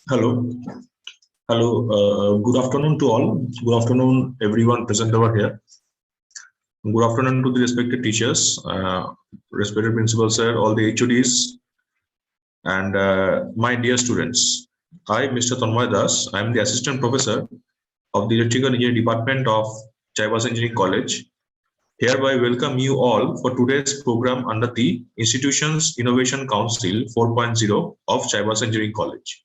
Hello. Hello. Good afternoon to all. Good afternoon, everyone present over here. Good afternoon to the respected teachers, respected principal sir, all the HODs, and my dear students. I, Mr. Tanmay Das, I am the assistant professor of the Electrical Engineering Department of Chaibas Engineering College. Hereby welcome you all for today's program under the Institutions Innovation Council 4.0 of Chaibas Engineering College.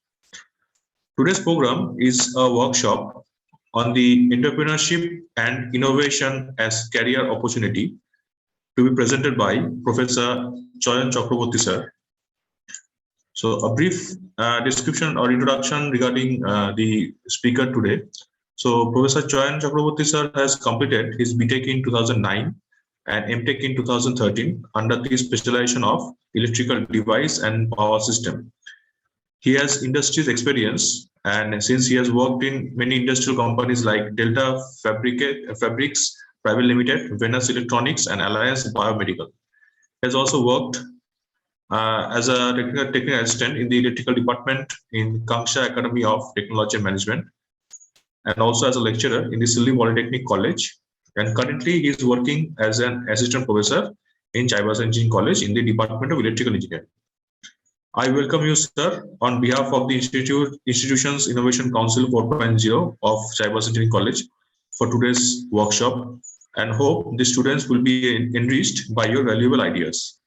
Today's program is a workshop on the entrepreneurship and innovation as career opportunity to be presented by Professor Chayan Chakraborty sir. So a brief description or introduction regarding the speaker today. So Professor Chayan Chakraborty sir has completed his BTech in 2009 and MTech in 2013 under the specialization of electrical device and power system. He has industry's experience, and since he has worked in many industrial companies like Delta Fabrics Private Limited, Venus Electronics, and Alliance Biomedical. He has also worked as a technical assistant in the electrical department in Kangsha Academy of Technology and Management, and also as a lecturer in the Silli Polytechnic College. And currently, he is working as an assistant professor in Chaibas Engineering College in the Department of Electrical Engineering. I welcome you, sir, on behalf of the Institutions Innovation Council 4.0 of Chaibas Engineering College for today's workshop, and hope the students will be enriched by your valuable ideas.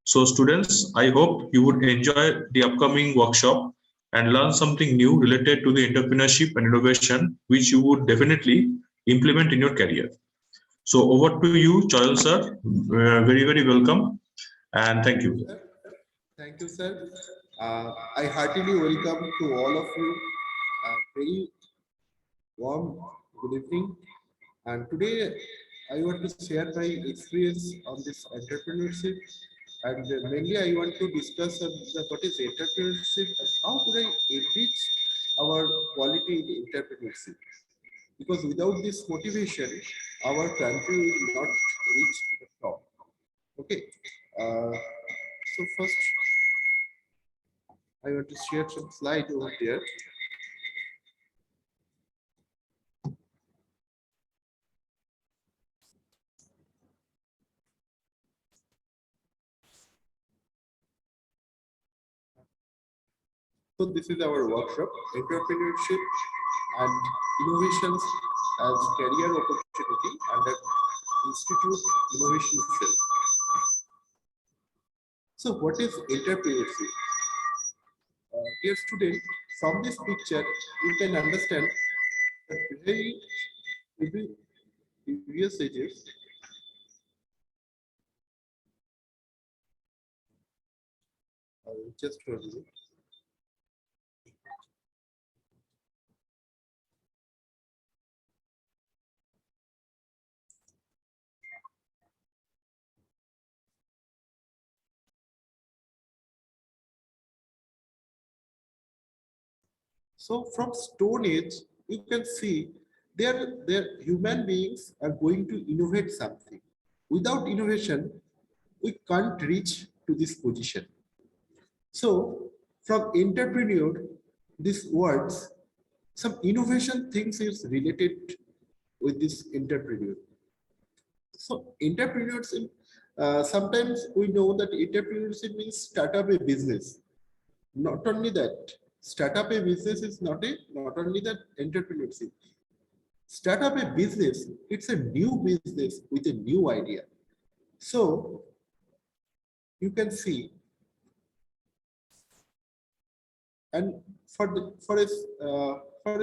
So students, I hope you would enjoy the upcoming workshop and learn something new related to the entrepreneurship and innovation, which you would definitely implement in your career. So over to you, Choyal sir. Very, very welcome and thank you. Thank you, sir. I heartily welcome to all of you. Very warm good evening. And today I want to share my experience on this entrepreneurship. And mainly I want to discuss what is entrepreneurship and how could I enrich our quality in entrepreneurship. Because without this motivation, our country will not reach to the top. Okay. So first, I want to share some slide over there. So this is our workshop, entrepreneurship and innovations as career opportunity under Institute Innovation Cell. So what is entrepreneurship? Dear student, from this picture, you can understand that very previous ages, just for you. So from Stone Age, you can see their human beings are going to innovate something. Without innovation, we can't reach to this position. So from entrepreneur, these words, some innovation things is related with this entrepreneur. So entrepreneurship, sometimes we know that entrepreneurship means start up a business. Not only that, start up a business is not only that entrepreneurship. Start up a business, it's a new business with a new idea. So you can see, and for a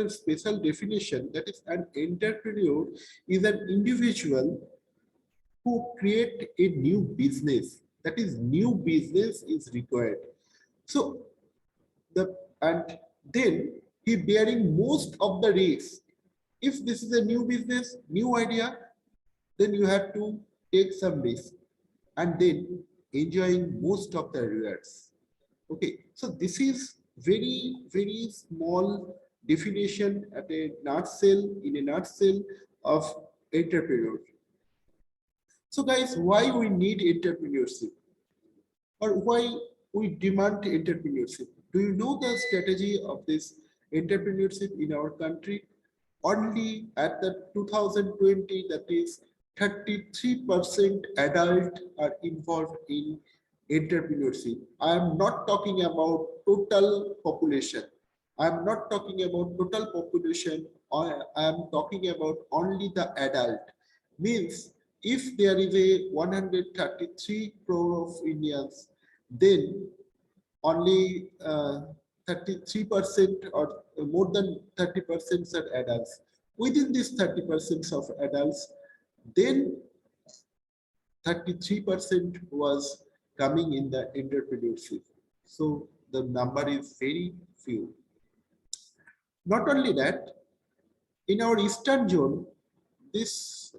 special definition, that is an entrepreneur is an individual who create a new business. That is, new business is required. So and then he bearing most of the risks. If this is a new business, new idea, then you have to take some risk and then enjoying most of the rewards. Okay, so this is very, very small definition at a nutshell, in a nutshell of entrepreneur. So guys, why we need entrepreneurship or why we demand entrepreneurship? Do you know the strategy of this entrepreneurship in our country? Only at the 2020, that is 33% adult are involved in entrepreneurship. I am not talking about total population. I am not talking about total population. I am talking about only the adult. Means if there is a 133 crore of Indians, then only 33% or more than 30% are adults. Within this 30% of adults, then 33% was coming in the entrepreneurship. So the number is very few. Not only that, in our eastern zone, this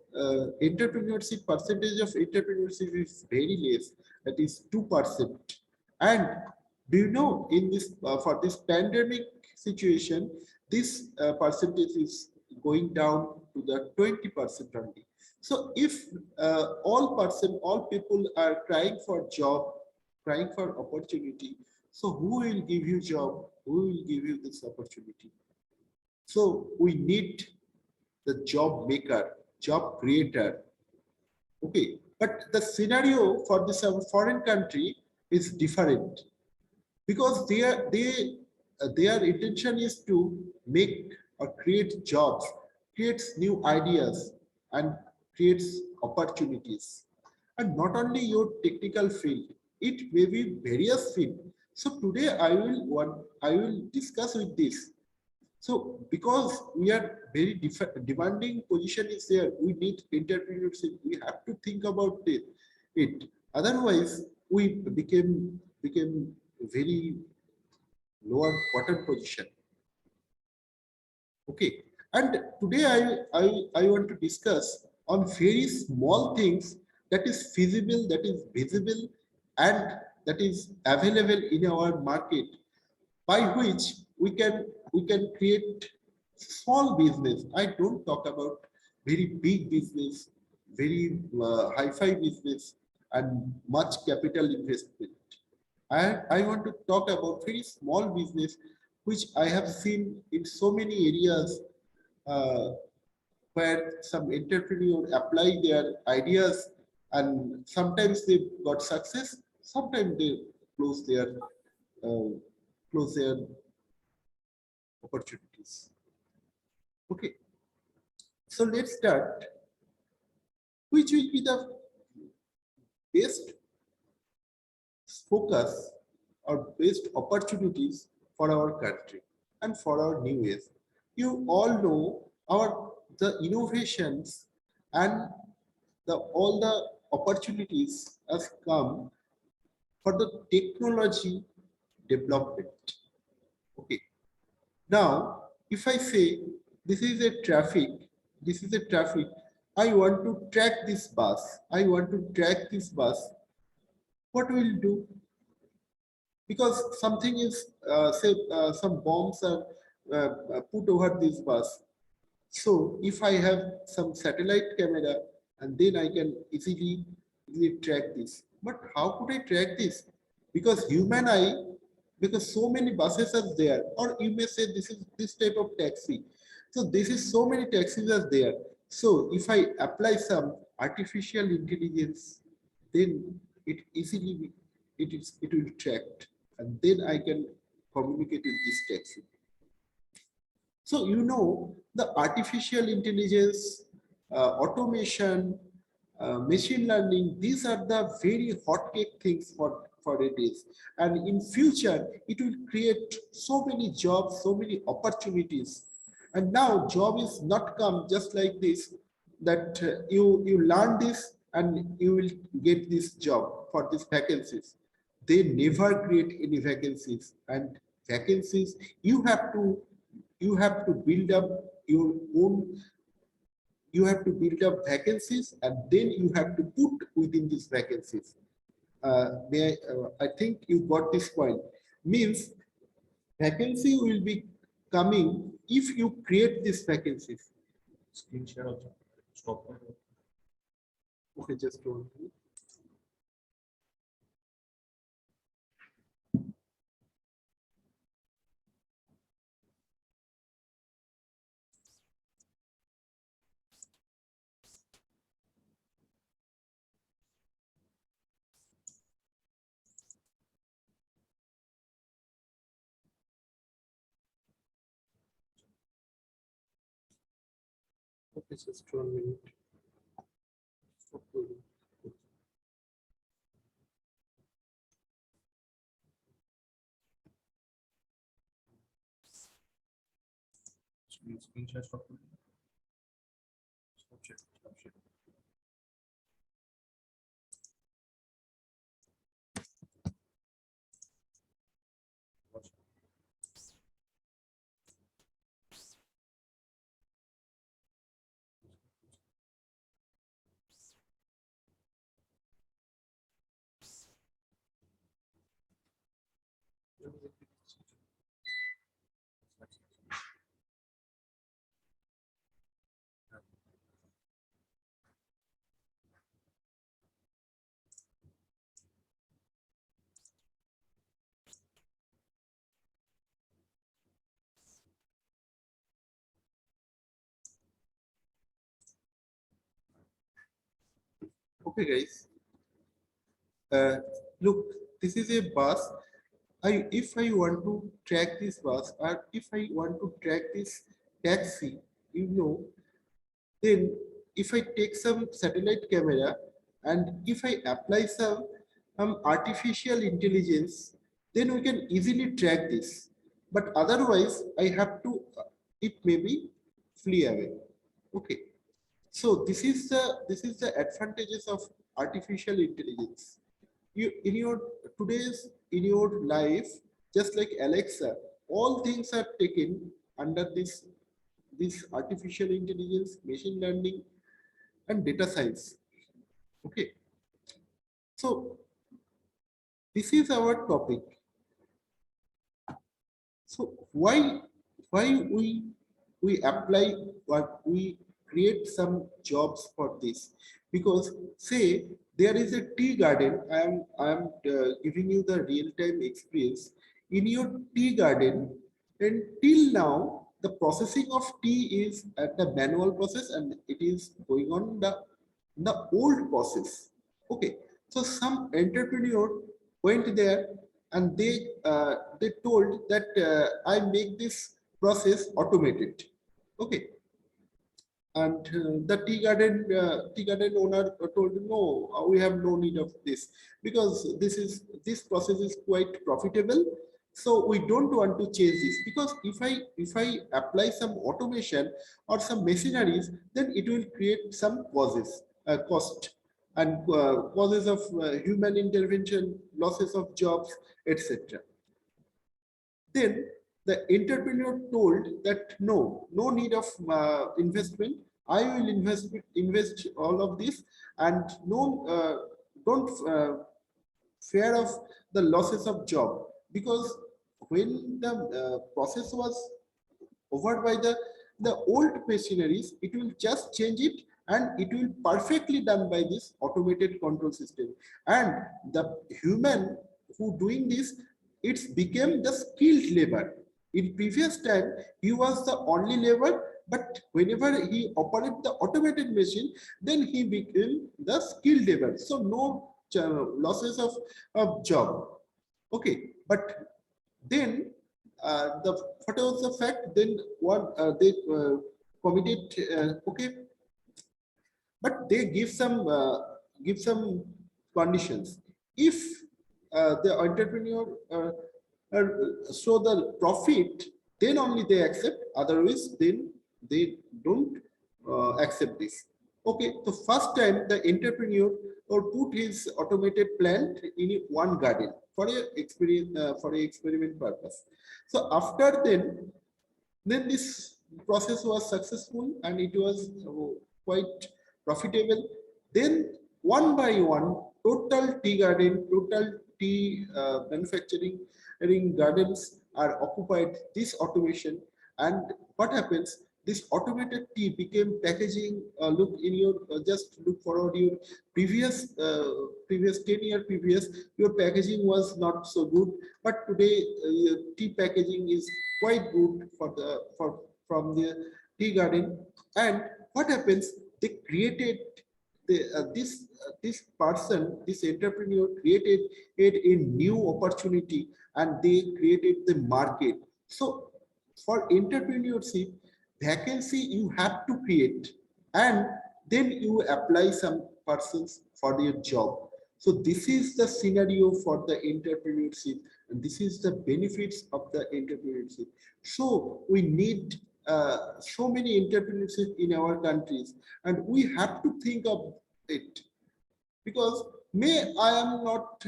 entrepreneurship percentage of entrepreneurship is very less, that is 2%. And do you know, in this for this pandemic situation, this percentage is going down to the 20% only. So if all people are trying for job, trying for opportunity, so who will give you job? Who will give you this opportunity? So we need the job maker, job creator. Okay, but the scenario for this foreign country is different, because their intention is to make or create jobs, creates new ideas, and creates opportunities. And not only your technical field, it may be various field. So today I will discuss with this. So because we are very demanding position is there, we need entrepreneurship. We have to think about it. Otherwise, we became very lower bottom position. Okay. And today I want to discuss on very small things that is feasible, that is visible, and that is available in our market, by which we can create small business. I don't talk about very big business, very hi-fi business, and much capital investment. I want to talk about very small business, which I have seen in so many areas, uh, where some entrepreneur apply their ideas, and sometimes they got success, sometimes they close their uh, close their opportunities. Okay, so let's start. Which will be the best focus or best opportunities for our country and for our new age? You all know the innovations and all the opportunities has come for the technology development. Okay. Now, if I say this is a traffic, I want to track this bus. What will do? Because something is, say, some bombs are put over this bus. So if I have some satellite camera, and then I can easily track this. But how could I track this? Because human eye, because so many buses are there, or you may say this is this type of taxi. So this is so many taxis are there. So if I apply some artificial intelligence, then it will track, and then I can communicate with this taxi. So, you know, the artificial intelligence, automation, machine learning, these are the very hotcake things for it is. And in future, it will create so many jobs, so many opportunities. And now job is not come just like this, that you learn this and you will get this job for these vacancies. They never create any vacancies, and vacancies you have to build up your own, you have to build up vacancies, and then you have to put within these vacancies. I think you got this point. Means vacancy will be coming if you create these vacancies. Screen share also. Stop. Okay, just hold on. Okay, just 1 minute. Stop recording. Screen share stop. Stop share. Stop share. Watch. Okay, guys. Uh, Look, this is a bus. If I want to track this bus, or if I want to track this taxi, you know, then if I take some satellite camera and if I apply some artificial intelligence, then we can easily track this. But otherwise, I have to, it may be flee away. Okay. So this is the advantages of artificial intelligence. You in your today's in your life, just like Alexa, all things are taken under this artificial intelligence, machine learning, and data science. Okay, so this is our topic. So why we apply what we create some jobs for this? Because say there is a tea garden. I am giving you the real time experience in your tea garden, and till now the processing of tea is at the manual process and it is going on the old process. Okay, so some entrepreneur went there and they told that I make this process automated. Okay, and the tea garden owner told no, we have no need of this because this process is quite profitable. So we don't want to change this because if I apply some automation or some machineries, then it will create some causes cost and causes of human intervention, losses of jobs, etc. Then the entrepreneur told that no need of investment. I will invest all of this, and no, don't fear of the losses of job, because when the process was over by the old machineries, it will just change it and it will perfectly done by this automated control system. And the human who doing this, it's became the skilled labor. In previous time, he was the only labor, but whenever he operate the automated machine, then he became the skilled labor. So no losses of job. Okay, but then the what was the fact? Then what they committed? Okay, but they give some conditions. If the entrepreneur uh, show the profit, then only they accept. Otherwise, then they don't accept this. Okay, the first time the entrepreneur or put his automated plant in one garden for a experience for a experiment purpose. So after then this process was successful and it was quite profitable. Then one by one, total tea garden, total tea manufacturing gardens are occupied this automation. And what happens? This automated tea became packaging. Look in your just look forward your previous 10-year previous, your packaging was not so good, but today tea packaging is quite good for the from the tea garden. And what happens? They created this person, this entrepreneur created a new opportunity and they created the market. So for entrepreneurship, vacancy you have to create. and then you apply some persons for their job. So this is the scenario for the entrepreneurship, and this is the benefits of the entrepreneurship. So we need so many entrepreneurship in our countries, and we have to think of it, because may I am not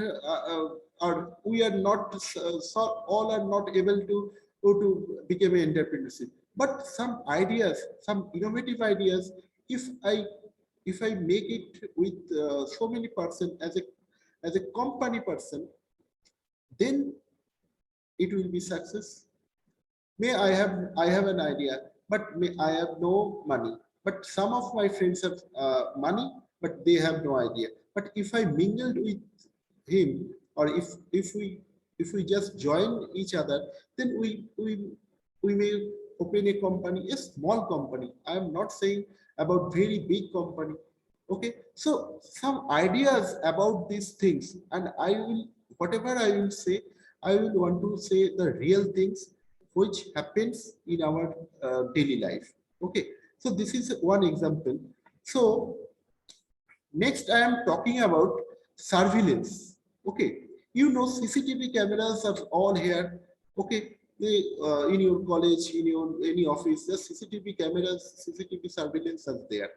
or we are not so all are not able to go to become an entrepreneurship, but some ideas, some innovative ideas, if I make it with so many person as a company person, then it will be success. May I have an idea, but may I have no money. But some of my friends have money, but they have no idea. But if I mingled with him, or if we just join each other, then we may open a company, a small company. I am not saying about very big company. Okay, so some ideas about these things, and I will, whatever I will say, I will want to say the real things which happens in our daily life. Okay, so this is one example. So next I am talking about surveillance. Okay, you know CCTV cameras are all here. Okay, they, in your college, in your any office, the CCTV cameras, CCTV surveillance are there.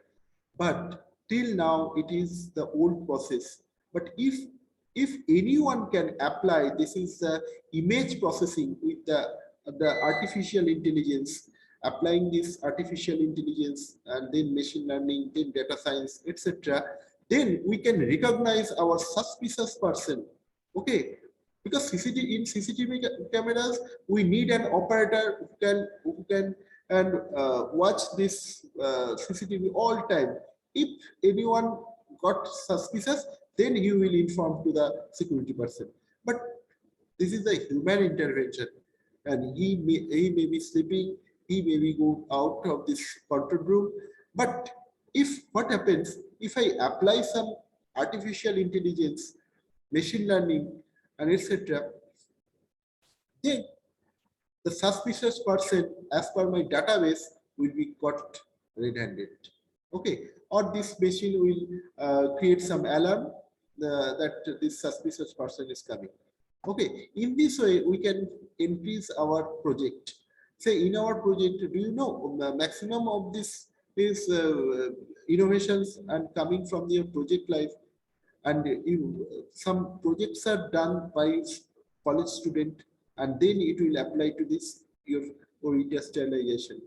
But till now it is the old process. But if anyone can apply, this is the image processing with the artificial intelligence, applying this artificial intelligence and then machine learning, then data science, etc., then we can recognize our suspicious person. Okay, because in CCTV cameras, we need an operator who can and watch this CCTV all time. If anyone got suspicious, then he will inform to the security person. But this is a human intervention, and he may be sleeping, he may be go out of this control room. But if what happens if I apply some artificial intelligence, machine learning, and etc., then the suspicious person, as per my database, will be caught red-handed. Okay, or this machine will create some alarm that this suspicious person is coming. Okay, in this way we can increase our project. Say in our project, do you know maximum of this is innovations and coming from your project life, and some projects are done by college student, and then it will apply to this your industrialization.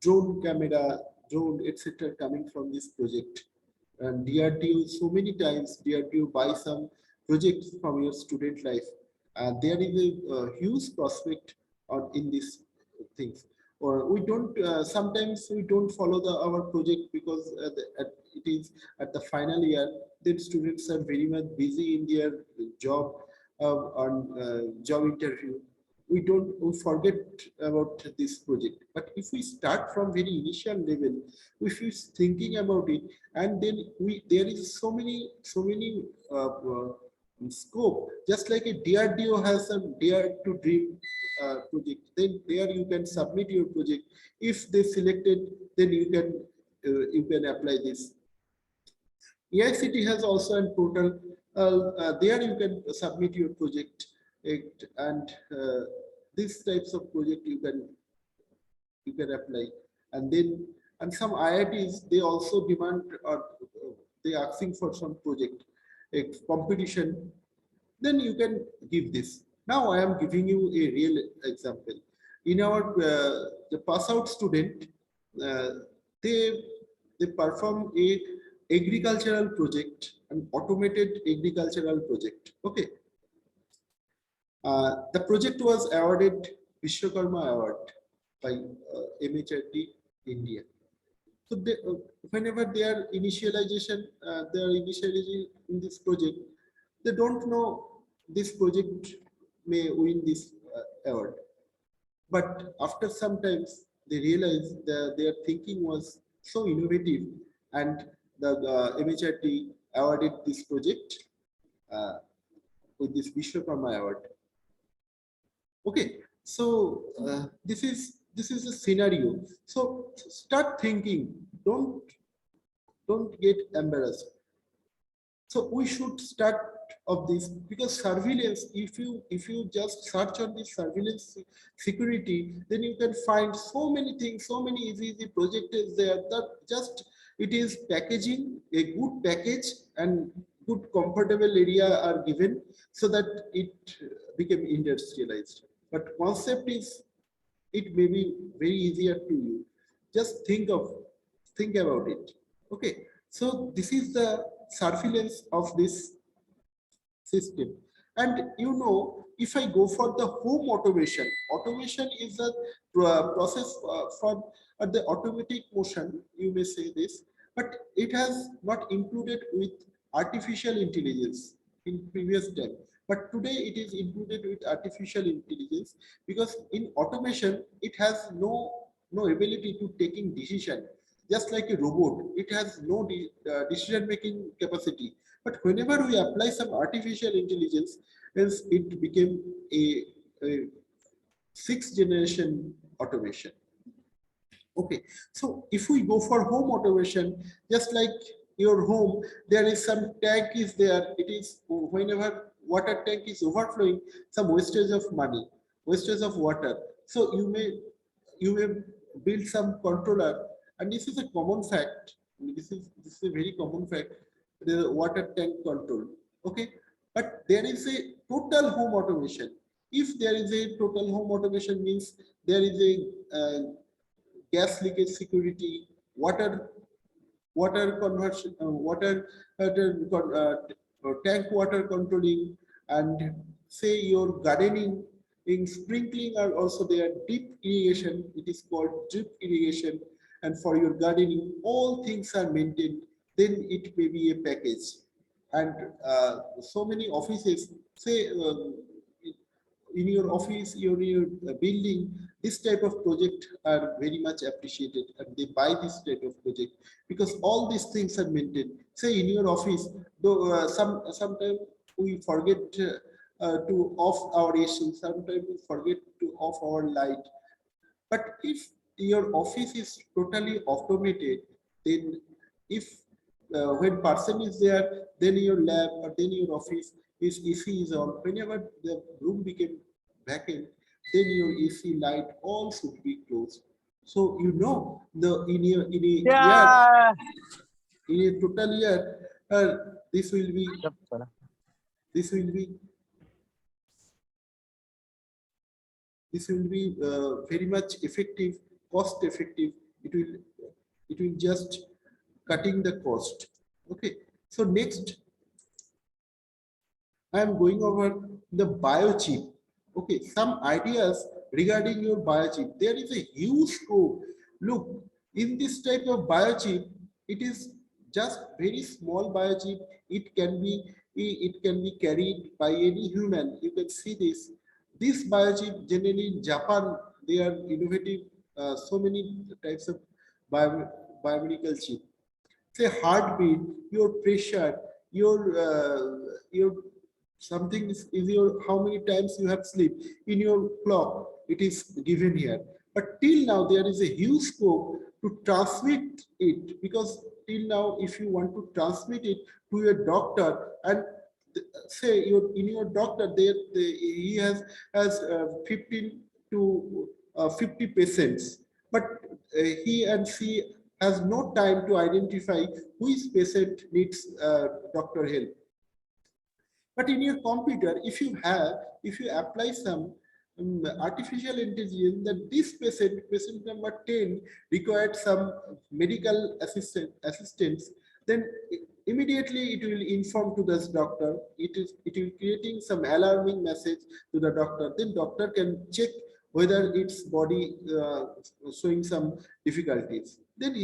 Drone camera, drone, etc., coming from this project. And DRDO, so many times DRDO buy some projects from your student life, and there is a huge prospect on in these things. Or we don't sometimes we don't follow our project because it is at the final year. Then students are very much busy in their job on job interview. We forget about this project. But if we start from very initial level, if we thinking about it, and then there is so many scope, just like a DRDO has a Dare to Dream project. Then there you can submit your project. If they selected, then you can apply this. AICT has also a portal. There you can submit your project, and these types of project you can apply. And then some IITs, they also demand, or they asking for some project, a competition. Then you can give this. Now I am giving you a real example. In our the pass out student, uh, they perform a agricultural project, an automated agricultural project. Okay, the project was awarded Vishwakarma Award by MHRD India. So they, whenever they are initialization in this project, they don't know this project may win this award. But after some times, they realize that their thinking was so innovative, and the MHRD awarded this project with this Vishwakarma Award. Okay, so this is the scenario. So start thinking. Don't get embarrassed. So we should start of this, because surveillance, if you just search on this surveillance security, then you can find so many things, so many easy projects is there, that just it is packaging a good package, and good comfortable area are given so that it became industrialized. But concept is, it may be very easier to you. Just think about it. Okay, so this is the surveillance of this system. And if I go for the home automation, automation is a process for the automatic motion, you may say this, but it has not included with artificial intelligence in previous time. But today it is included with artificial intelligence, because in automation it has no ability to taking decision. Just like a robot, it has no decision making capacity. But whenever we apply some artificial intelligence, it became a sixth generation automation. Okay, so if we go for home automation, just like your home, there is some tank is there. It is whenever water tank is overflowing, some wastage of money, wastage of water. So you may build some controller, and this is a common fact. This is a very common fact. The water tank control. Okay, but there is a total home automation. If there is a total home automation, means there is a gas leakage security, water conversion, tank water controlling, and say your gardening, in sprinkling are also there. Deep irrigation, it is called drip irrigation, and for your gardening, all things are maintained. Then it may be a package. And so many offices say. In your office, your building, this type of project are very much appreciated, and they buy this type of project because all these things are maintained. Say in your office, though sometimes we forget to off our AC, sometimes we forget to off our light. But if your office is totally automated, then if when person is there, then your lab or then your office is AC is on. Whenever the room became vacant, then your AC light all should be closed. So the in a Yeah. year, in a total year, this will be this will be this will be very much effective, cost effective. It will just cutting the cost. Okay, so next I am going over the biochip. Okay, some ideas regarding your biochip. There is a huge scope. Look, in this type of biochip, it is just very small biochip. It can be carried by any human. You can see this. This biochip generally in Japan, they are innovative. So many types of biomedical chip. Say heartbeat, your pressure, your something is your how many times you have sleep in your clock, it is given here. But till now there is a huge scope to transmit it, because till now if you want to transmit it to your doctor, and say in your doctor there he has 15 to 50 patients, but he and she has no time to identify which patient needs doctor help. But in your computer, if you apply some artificial intelligence, that this patient number 10 required some medical assistance, then immediately it will inform to this doctor. It will creating some alarming message to the doctor. Then doctor can check whether its body showing some difficulties. Then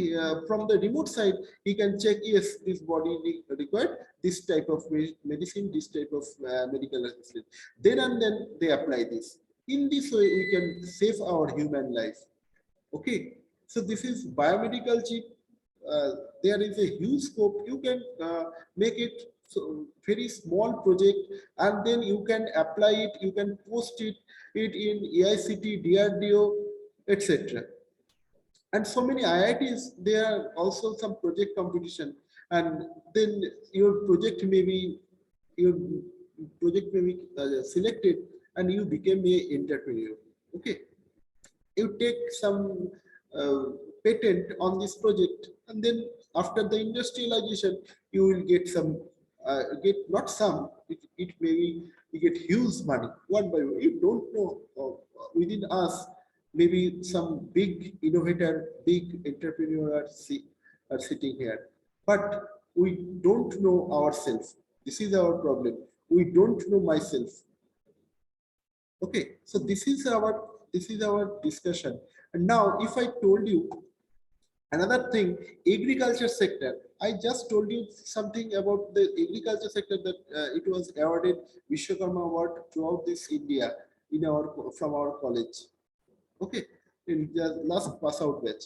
from the remote side, he can check, yes, this body required this type of medicine, this type of medical assistance. Then and then they apply this. In this way, we can save our human life. Okay, so this is biomedical chip. There is a huge scope. You can make it so very small project, and then you can apply it. You can post it in AICT, DRDO, etc. And so many IITs, there are also some project competition, and then your project may be selected, and you became a entrepreneur. Okay, you take some uh, patent on this project, and then after the industrialization, you will get some, get not some, it may be you get huge money one by one. You don't know, within us, maybe some big innovator, big entrepreneur are sitting here, but we don't know ourselves. This is our problem. We don't know myself. Okay, so this is our discussion. And now, if I told you another thing, agriculture sector. I just told you something about the agriculture sector, that it was awarded Vishwakarma Award throughout this India in our from our college. Okay, in the last pass out batch,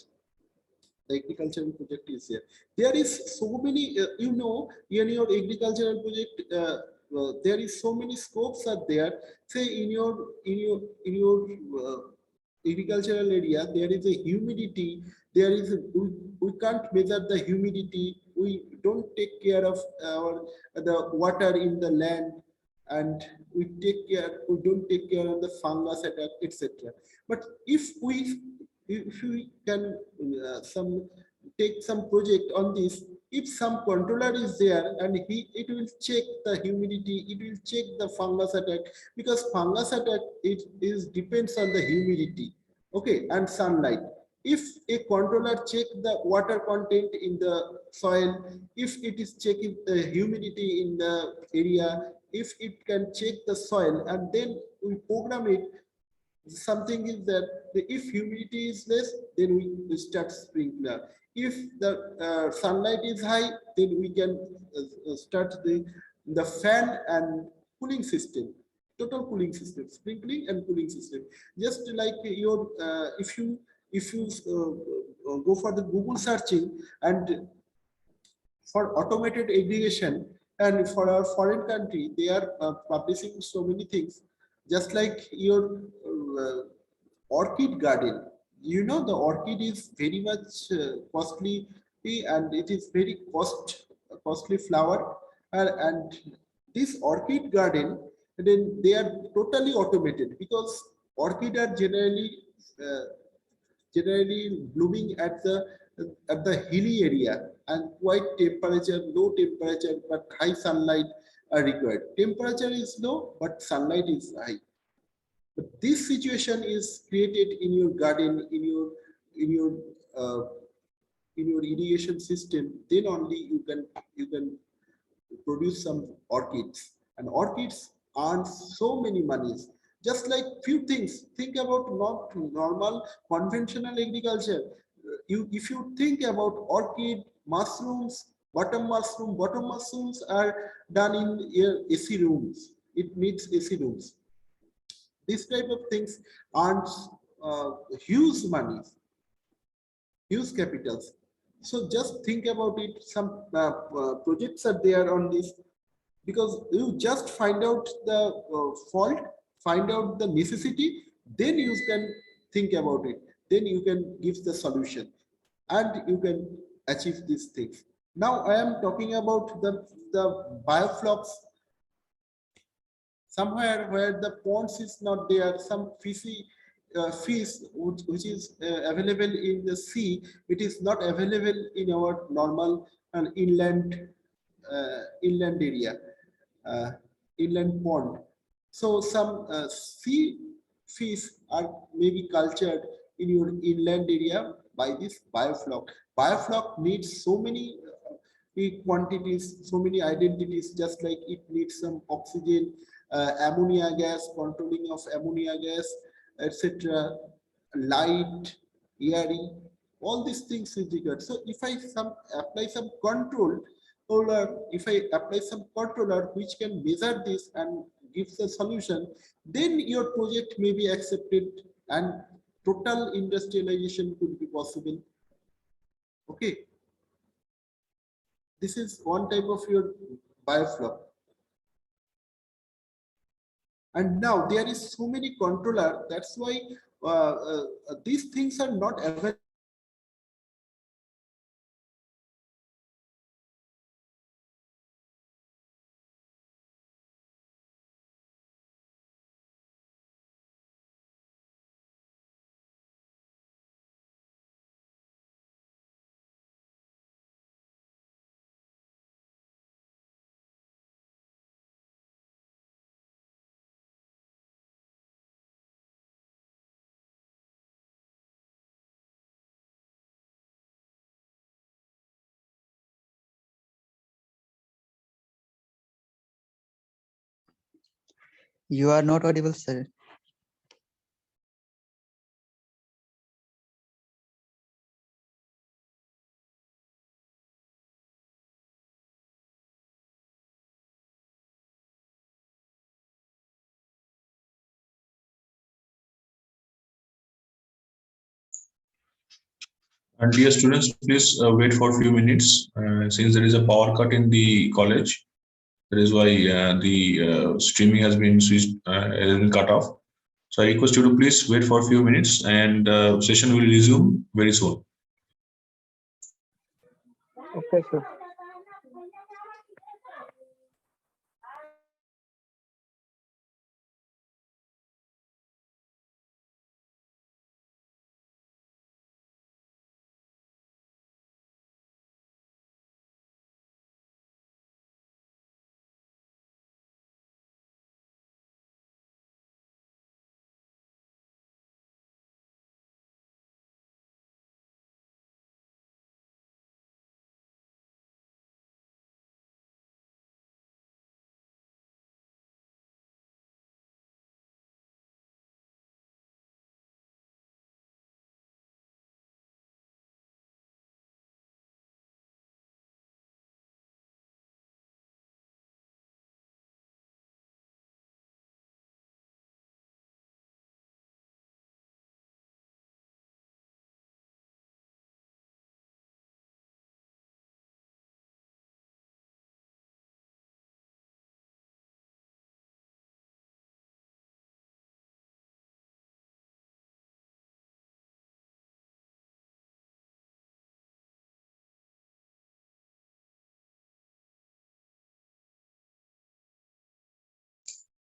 the agricultural project is here. There is so many, you know, in your agricultural project, there is so many scopes are there. Say in your agricultural area, there is a humidity. There is we can't measure the humidity. We don't take care of our the water in the land, and we don't take care of the fungus attack, etc. But if we can some take some project on this, if some controller is there, and it will check the humidity, it will check the fungus attack, because fungus attack, it is depends on the humidity, okay, and sunlight. If a controller check the water content in the soil, if it is checking the humidity in the area, if it can check the soil, and then we program it, something is that if humidity is less, then we start sprinkler. If the sunlight is high, then we can start the fan and cooling system, total cooling system, sprinkling and cooling system. Just like your if you go for the Google searching, and for automated irrigation, and for our foreign country, they are publishing so many things, just like your orchid garden. You know, the orchid is very much costly, and it is very costly flower, and this orchid garden, then they are totally automated, because orchid are uh, generally blooming at the hilly area, and quite temperature, low temperature, but high sunlight are required. Temperature is low, but sunlight is high. But this situation is created in your garden, in your uh, in your irrigation system. Then only you can produce some orchids, and orchids earn so many monies. Just like few things, think about not normal conventional agriculture. If you think about orchid, mushrooms, bottom mushrooms are done in AC rooms. It needs AC rooms. This type of things earns huge money, huge capitals. So just think about it. Some projects are there on this, because you just find out the fault, find out the necessity, then you can think about it. Then you can give the solution, and you can achieve these things. Now I am talking about the bioflocks. Somewhere where the ponds is not there, some fish which is available in the sea, it is not available in our normal inland area, uh, inland pond. So some sea fish are maybe cultured in your inland area by this biofloc. Biofloc needs so many quantities, so many identities, just like it needs some oxygen, ammonia gas, controlling of ammonia gas, etc., light, airy, all these things is required. So if I apply some control, or if I apply some controller which can measure this and gives a solution, then your project may be accepted, and total industrialization could be possible. Okay, this is one type of your biofloc. And now there is so many controller. That's why these things are not available. You are not audible, sir. And dear students, please wait for a few minutes since there is a power cut in the college. That is why the streaming has been switched, has been cut off. So I request you to please wait for a few minutes, and session will resume very soon. Okay, sir.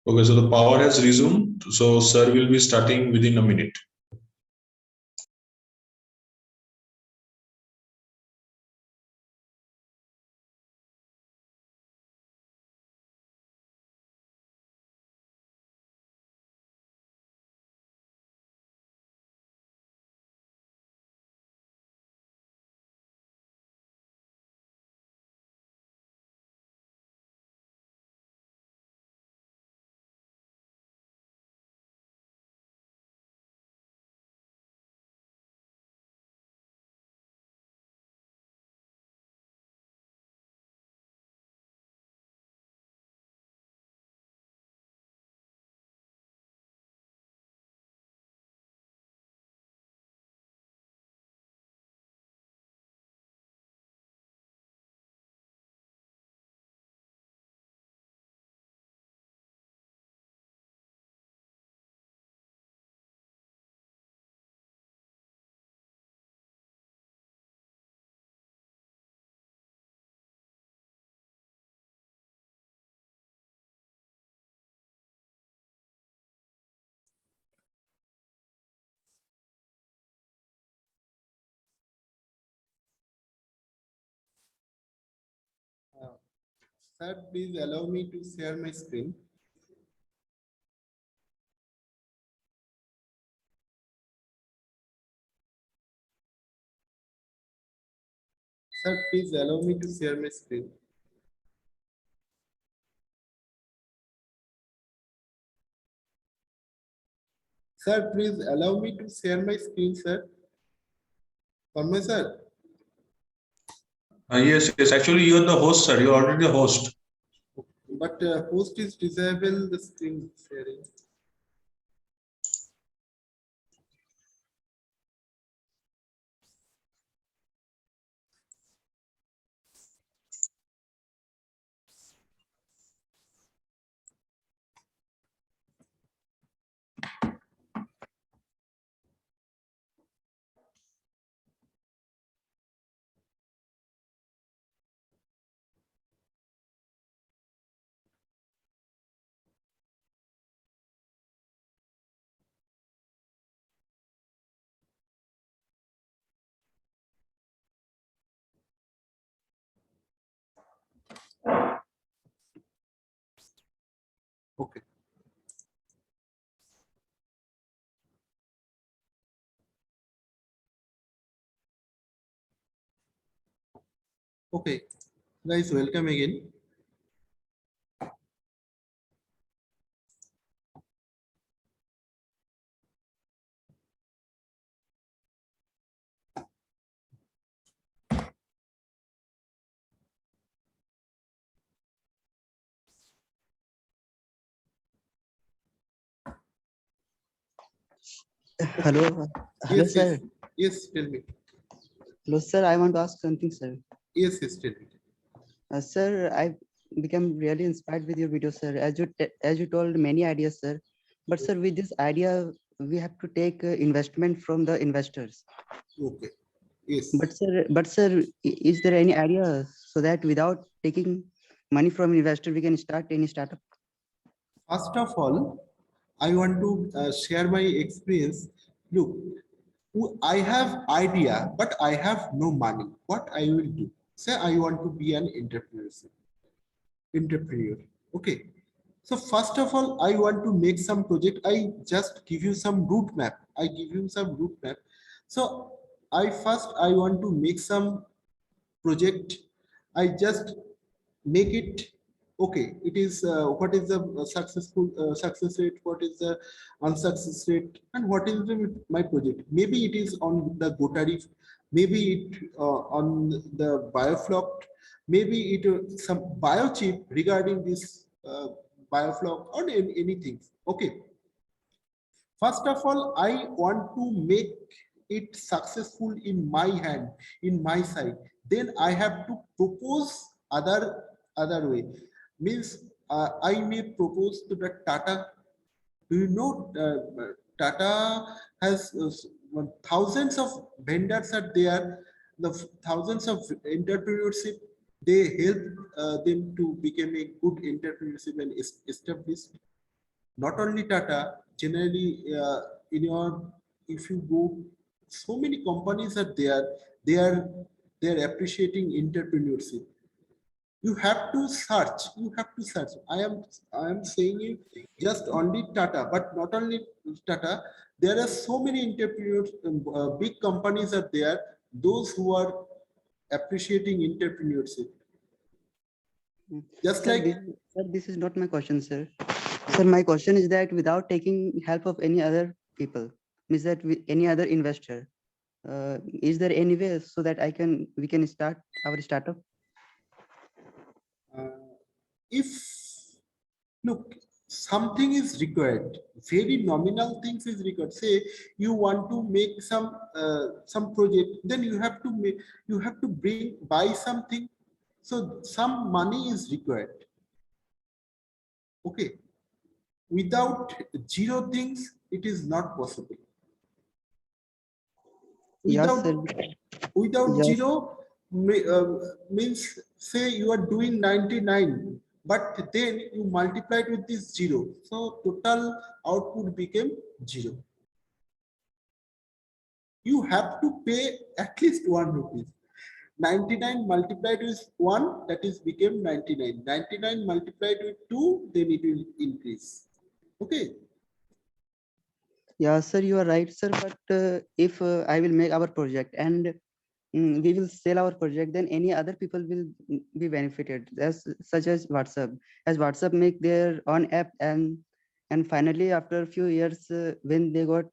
Okay, so the power has resumed. So sir will be starting within a minute. Sir, please allow me to share my screen. Sir, please allow me to share my screen. Sir, please allow me to share my screen, sir. Tanmay sir. Yes, yes. Actually, you are the host, sir. You are already the host. But host is disable the screen sharing. Okay, guys, welcome again. Hello, hello, Yes, sir. yes, yes, tell me. Hello, sir. I want to ask something, sir. Yes, yes, tell me. Sir, I became really inspired with your video, sir. As you told many ideas, sir. But sir, with this idea, we have to take investment from the investors. Okay, yes. But sir, is there any idea so that without taking money from investor, we can start any startup? First of all, I want to share my experience. Look, I have idea, but I have no money. What I will do? Say I want to be an entrepreneur. Okay. So first of all, I want to make some project. I just give you some route map. I give you some route map. So I want to make some project. I just make it okay. It is what is the successful success rate, what is the unsuccess rate, and what is my project. Maybe it is on the GoTarif, maybe it on the Bioflock, maybe it some biochip regarding this Bioflock or anything. Okay. First of all, I want to make it successful in my hand, in my side. Then I have to propose other way. Means I may propose to the Tata. Do you know Tata has thousands of vendors are there, the thousands of entrepreneurship. They help them to become a good entrepreneurship and established. Not only Tata, generally in your, if you go, so many companies are there. They are they are appreciating entrepreneurship. You have to search. You have to search. I am saying it just only Tata, but not only Tata. There are so many entrepreneurs, big companies are there. Those who are appreciating entrepreneurship. Just Sir, like this is not my question, sir. Sir, my question is that without taking help of any other people, means that any other investor, is there any way so that we can start our startup? if look, something is required, very nominal things is required. Say you want to make some project, then you have to make, you have to buy something, so some money is required. Okay, without zero things it is not possible. Yes, sir. Without Yes, zero means say you are doing 99, but then you multiply it with this zero, so total output became zero. You have to pay at least 1 rupees. 99 multiplied with 1, that is became 99. 99 multiplied with 2, then it will increase. Okay. yeah, sir, you are right, sir. But if I will make our project and we will sell our project, then any other people will be benefited, as such as WhatsApp. As WhatsApp make their own app, and finally after a few years, when they got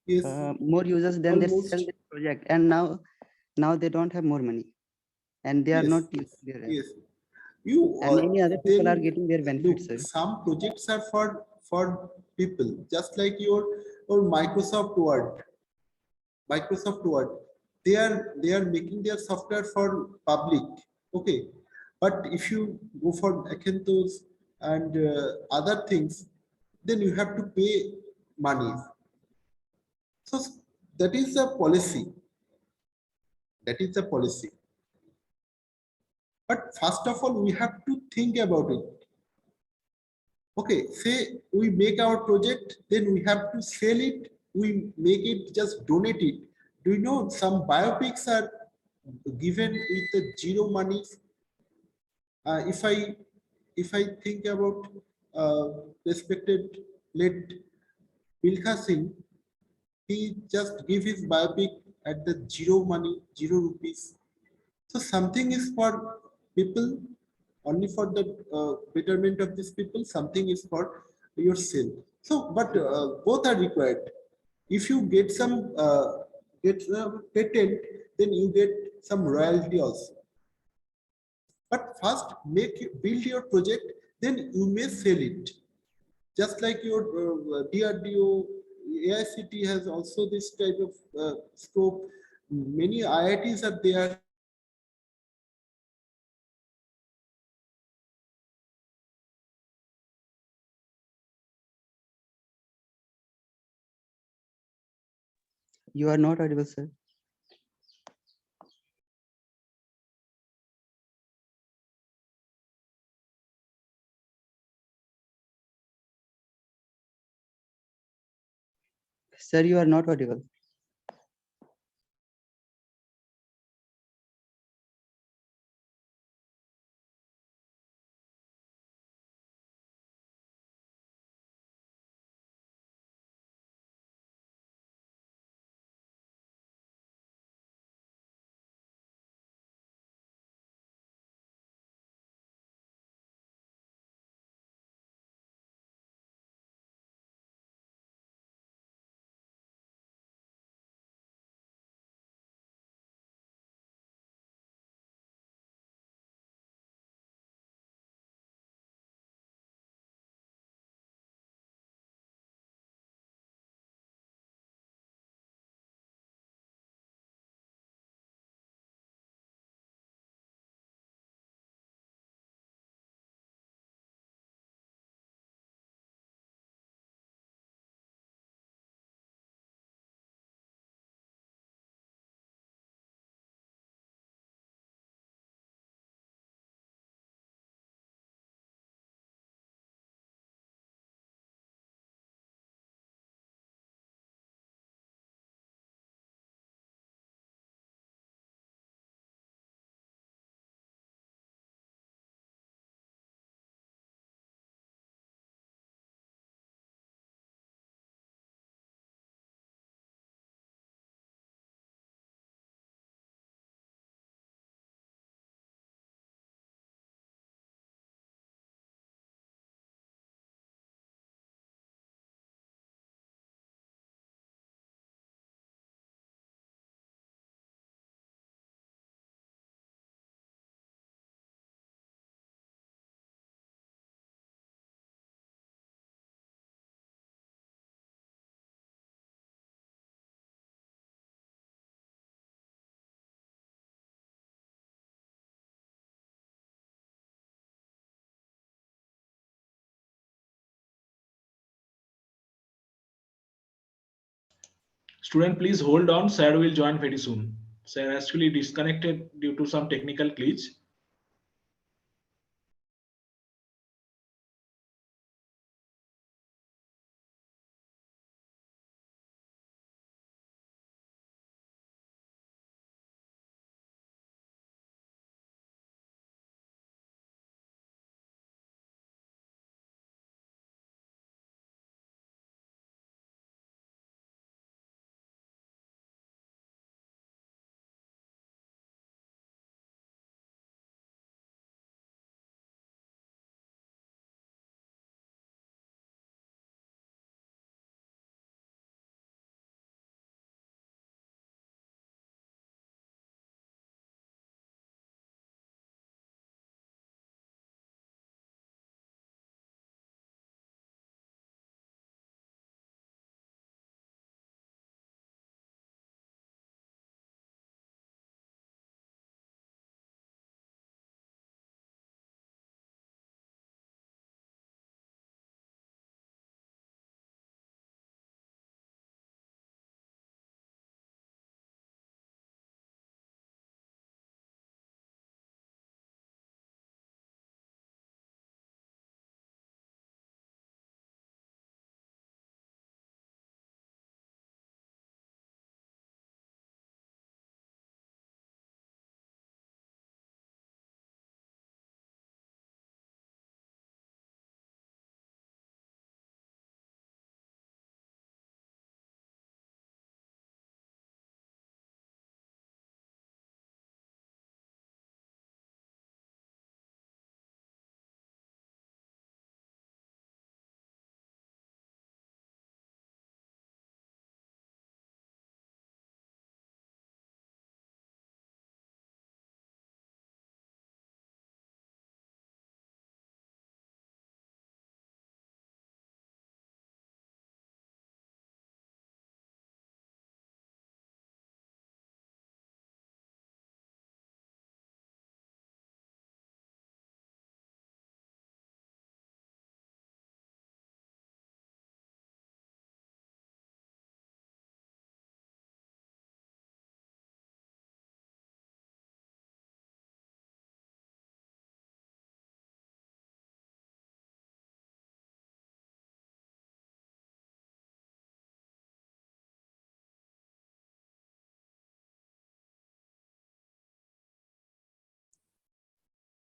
Yes. more users, then they sell Almost. their project, and now they don't have more money, and they are Yes. not using their app. Yes. You And any other people are then getting their look, benefits, sir. some projects are for people, just like your Microsoft Word. Microsoft Word, they are making their software for public. Okay, but if you go for Acanthos and other things, then you have to pay money. So that is the policy. That is the policy. But first of all, we have to think about it. Okay, say we make our project, then we have to sell it, we make it, just donate it. Do you know some biopics are given with the zero money? If I think about respected late Milkha Singh, he just give his biopic at the zero money, 0 rupees. So something is for people, only for the betterment of these people, something is for yourself. So, but both are required. If you get some patent, then you get some royalty also. But first, build your project, then you may sell it. Just like your DRDO, AICT has also this type of scope. Many IITs are there. You are not audible, sir. Sir, you are not audible. Student, please hold on. Sir will join very soon. Sir actually disconnected due to some technical glitch.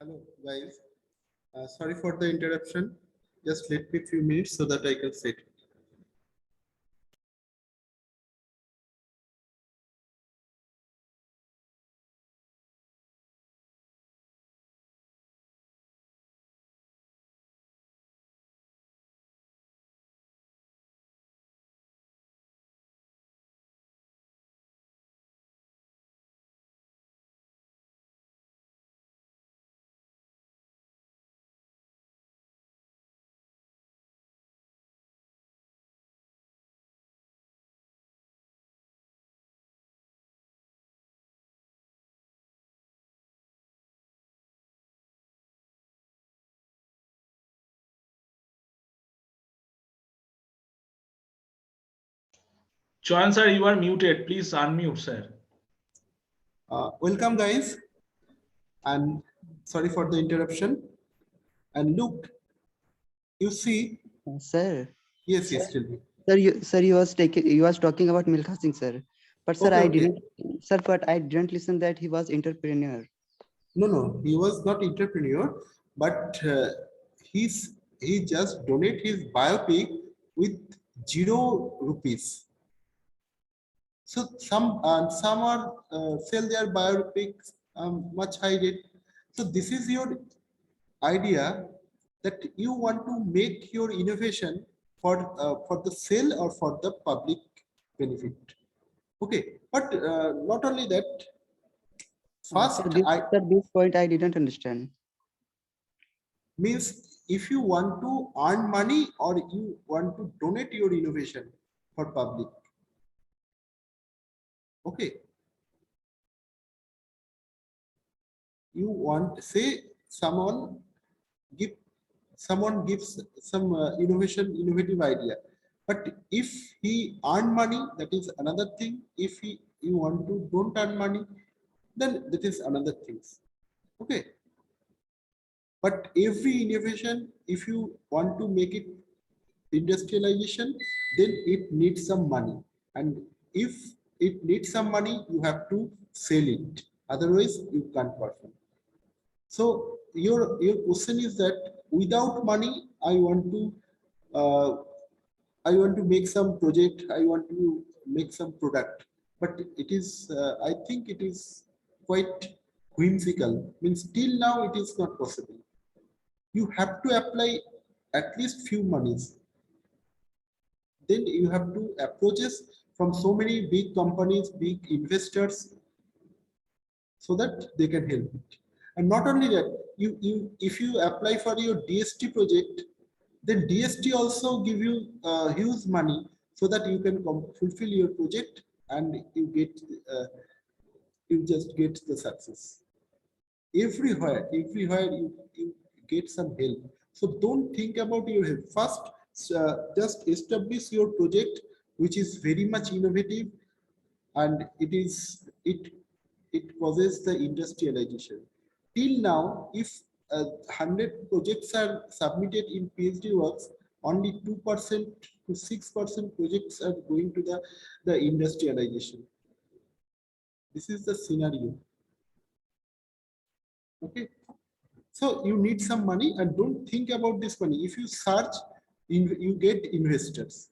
Hello, guys. Sorry for the interruption. Just let me few minutes so that I can sit. Chauhan sir, you are muted. Please unmute, sir. Welcome, guys. And sorry for the interruption. And look, you see, Sir, yes, yes, tell me. sir, you was talking about Milkha Singh, sir. But sir, Okay, okay. but I didn't listen that he was entrepreneur. No, he was not entrepreneur, but he just donate his biopic with 0 rupees. So some are sell their biopics much high rate. So this is your idea that you want to make your innovation for the sale or for the public benefit. Okay, but not only that. First, This point I didn't understand. means if you want to earn money or you want to donate your innovation for public. Okay. You want, say give someone gives some innovative idea, but if he earn money, that is another thing. If you want to don't earn money, then that is another things. Okay. But every innovation, if you want to make it industrialization, then it needs some money. And if it needs some money, you have to sell it. Otherwise, you can't perform. So your question is that without money, uh, I want to make some project. I want to make some product. But it is, I think it is quite whimsical. Means till now it is not possible. You have to apply at least few monies. Then you have to approaches from so many big companies, big investors, so that they can help it. And not only that, if you apply for your DST project, then DST also give you huge money so that you can fulfill your project and uh, you just get the success. Everywhere you get some help. So don't think about your help. First, just establish your project, which is very much innovative, and it causes the industrialization. Till now, if 100 projects are submitted in PhD works, only 2% to 6% projects are going to the industrialization. This is the scenario. Okay. So you need some money and don't think about this money. If you search, you get investors.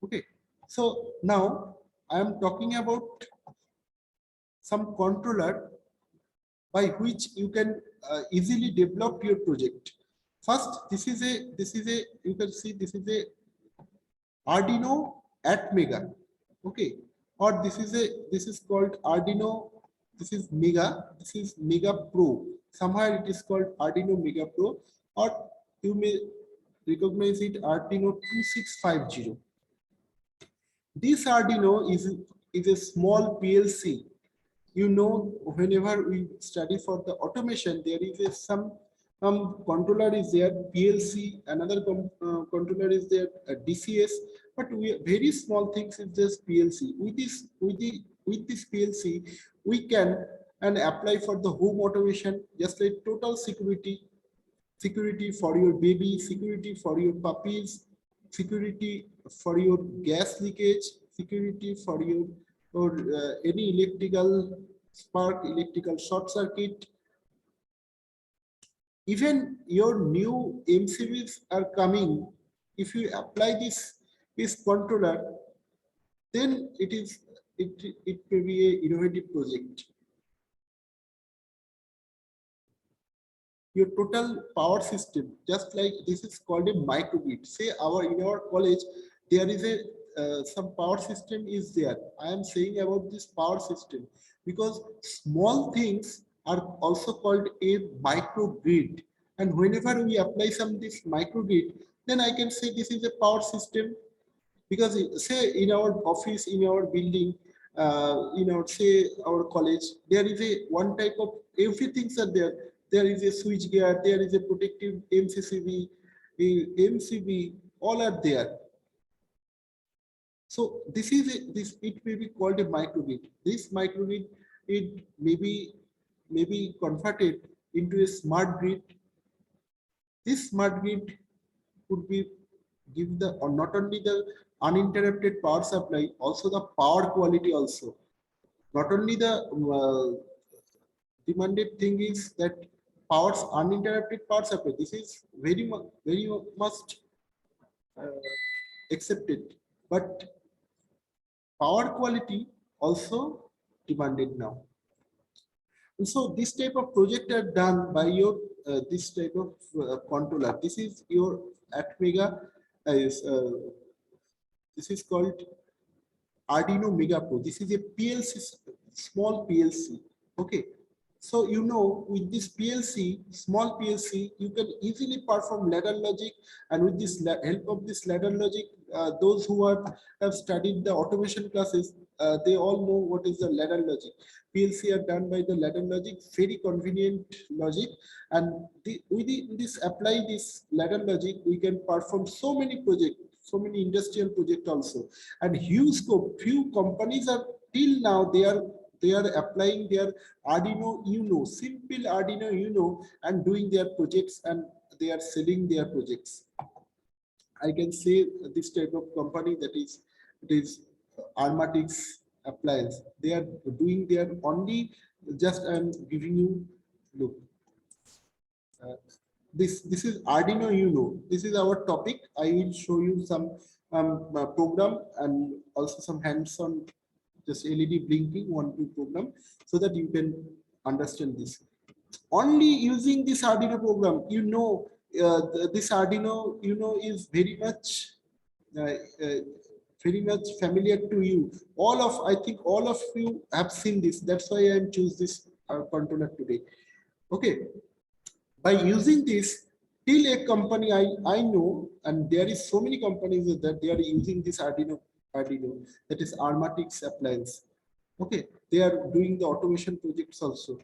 Okay. So now I am talking about some controller by which you can easily develop your project. First, this is a you can see this is a Arduino Atmega. Okay. Or this is called Arduino. This is Mega. This is Mega Pro. Somewhere it is called Arduino Mega Pro, or you may recognize it Arduino 2650. This Arduino is a small PLC. You know, whenever we study for the automation, there is some controller is there, PLC, another controller is there, DCS, but we very small things is just PLC. With this PLC, we can and apply for the home automation, just like total security for your baby, security for your puppies, security for your gas leakage, security for your or any electrical spark, electrical short circuit, Even your new MCBs are coming. If you apply this controller, then it may be a innovative project. Your total power system, just like this is called a microgrid. Say in our college there is a some power system is there. I am saying about this power system because small things are also called a microgrid, and whenever we apply some this microgrid, then I can say this is a power system. Because say in our office, in our building, in our say our college, there is a one type of everything's are there. There is a switch gear, there is a protective mccb, a mcb, all are there. So this is this, it may be called a microgrid. This microgrid, it may be converted into a smart grid. This smart grid could be give the, or not only the uninterrupted power supply, also the power quality also. Not only the demanded thing is that powers uninterrupted power supply. This is very much uh, accepted, but power quality also demanded now. And so this type of project are done by your this type of controller. This is your Atmega. This is called Arduino Mega Pro. This is a PLC, small PLC. Okay. So with this PLC, small PLC, you can easily perform ladder logic, and with this help of this ladder logic, those who have studied the automation classes, they all know what is the ladder logic. PLC are done by the ladder logic, very convenient logic, and with this apply this ladder logic, we can perform so many projects, so many industrial projects also, and huge scope. Few companies are till now they are applying their Arduino Uno, simple Arduino Uno, and doing their projects, and they are selling their projects. I can say this type of company, that is it is Armatix Appliance. They are doing their only. Just I am giving you look. Uh, this is Arduino Uno. This is our topic. I will show you some program and also some hands-on, just LED blinking one two program, so that you can understand this. Only using this Arduino program, this Arduino is uh, uh, very much familiar to you. I think all of you have seen this. That's why I choose this controller today. Okay, by using this, till a company I know, and there is so many companies that they are using this Arduino, that is Armatix Appliance. Okay, they are doing the automation projects also,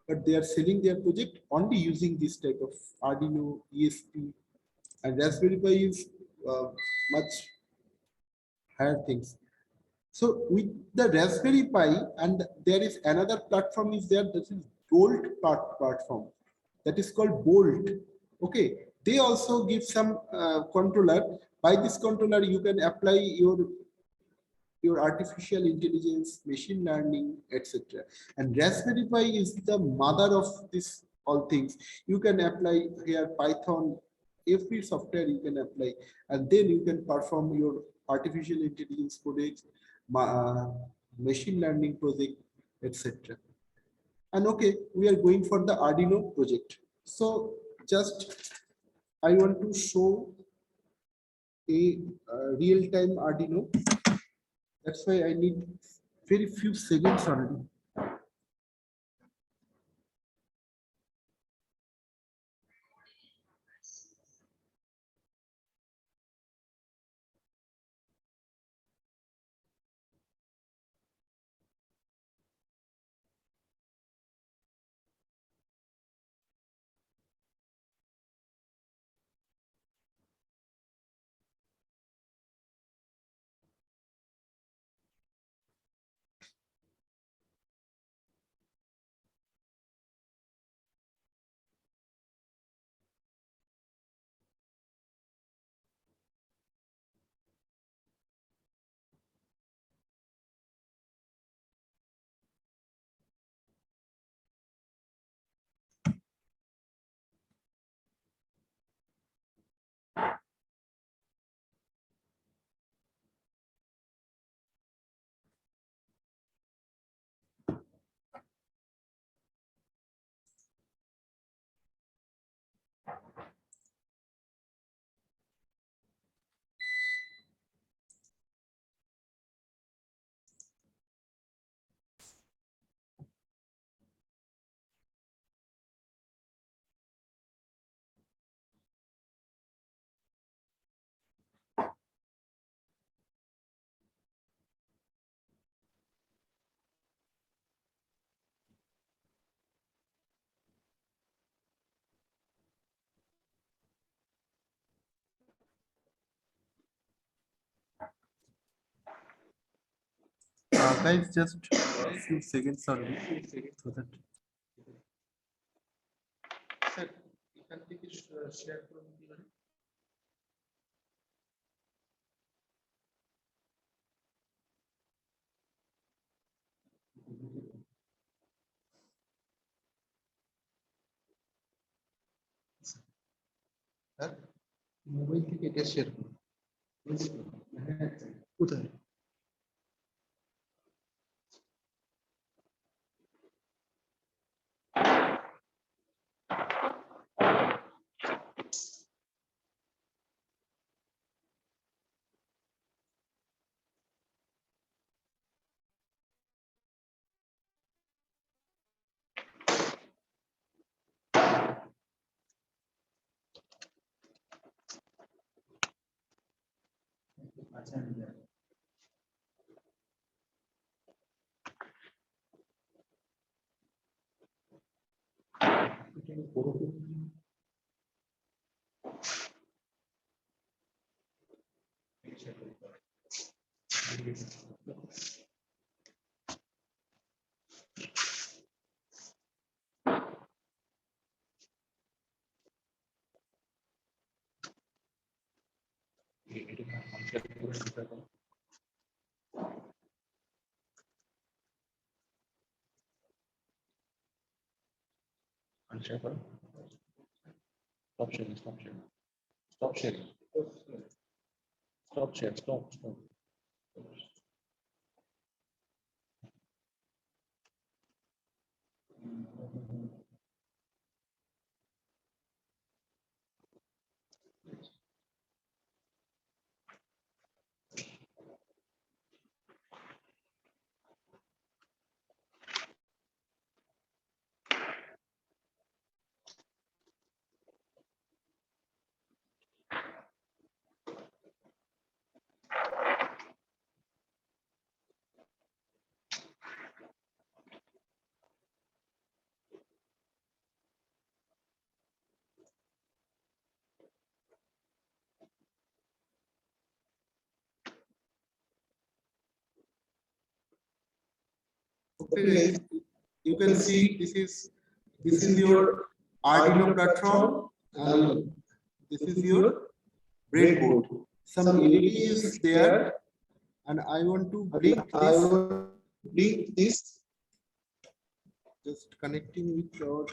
but they are selling their project only using this type of Arduino ESP, and Raspberry Pi is much higher things. So with the Raspberry Pi, and there is another platform is there, that is Bolt platform, that is called Bolt. Okay, they also give some controller. By this controller, you can apply your artificial intelligence, machine learning, etc. And Raspberry Pi is the mother of this all things. You can apply here Python, every software you can apply, and then you can perform your artificial intelligence projects, machine learning project, etc. And okay, we are going for the Arduino project. So just I want to show a real-time Arduino. That's why I need very few seconds only. Guys, just a few seconds only so that sir এখান থেকে share করুন কিভাবে sir mobile থেকে এটা share করুন কোথায় Stop sharing. Stop sharing. Stop sharing. Stop sharing. Stop. Okay, guys, you can see this is your Arduino platform and this is your breadboard. Some LED is there, and I want to bring this. Just connecting with your.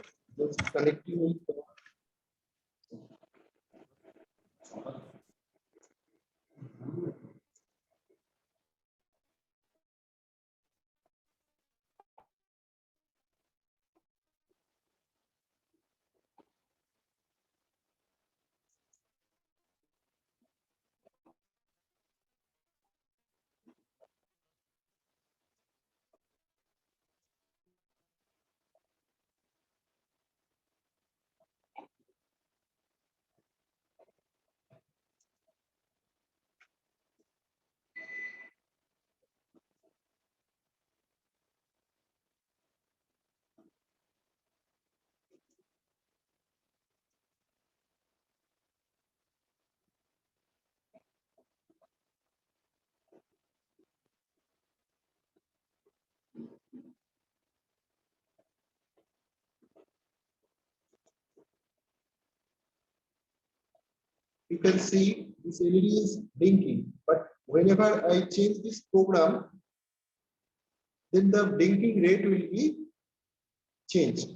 You can see this LED is blinking, but whenever I change this program, then the blinking rate will be changed.